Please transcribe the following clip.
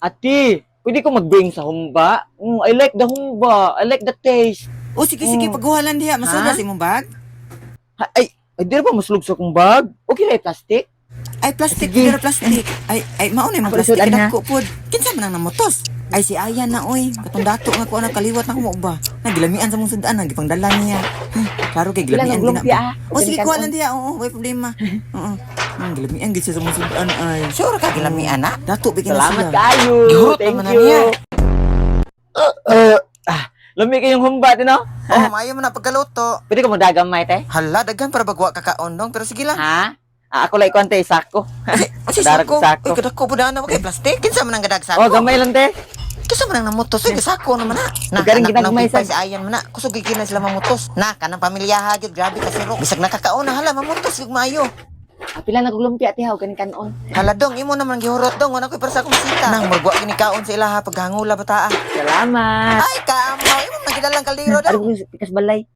Ate, pwede ko mag-bring sa humba? I like the humba. I like the taste. O sige, paghuhalan diha. Masugas Ha? imong bag? Ay, di na ba maslug sa kong bag? Okay na plastic? Ay, plastic, Sige. pero plastic. Ay, mauna yung Ako plastic. isudan na. Dako pod. Kinsa man ang namotos? Ay, si Ayan na, oy. Katong dato nga ko na kaliwat na mo ba? Nagilamian sa mong sudan, nagipangdala niya. Klaro kay Ilang gilamian ang din lumpia, na. O sige, Ganun kuha ka, lang diya. Oo, may problema. Oo. Gilamian gid siya sa mong sudan ay. Sure ka gilamian na? Dato bigyan na Salamat siya. kayo. Gihurot Thank naman na you. niya. Lami kayong humba, tino? Oh, maayo mo na pagkaluto. Pwede ko magdagamay, te? Hala, daghan para bagwa kakaondong, pero sige lang. Ha? Ako lang ikuan, te, sako. Si Darag sako. Uy, kadako po na kay plastic. Kinsa man ang gadag sako? Oh, gamay lang, te. Kasi man ang namutos, ay kasako naman na. Pagkaring anak ginagmay ng pipay sa- si Ayan man na. Kusog na sila mamutos. Na, kanang pamilya hagit, grabe kasi ro. Bisag nakakauna, hala, mamutos, yung mayo. Pila na kong lumpia, te, ganing kanon. Hala dong, imo naman gihurot dong, wala ko'y para sa akong sita. Nang, magwa kinikaon sa ilaha, paghangula bataa. Salamat. Ay, kaamaw, imo nagidalang kaldero daw. Ano ko pikas balay?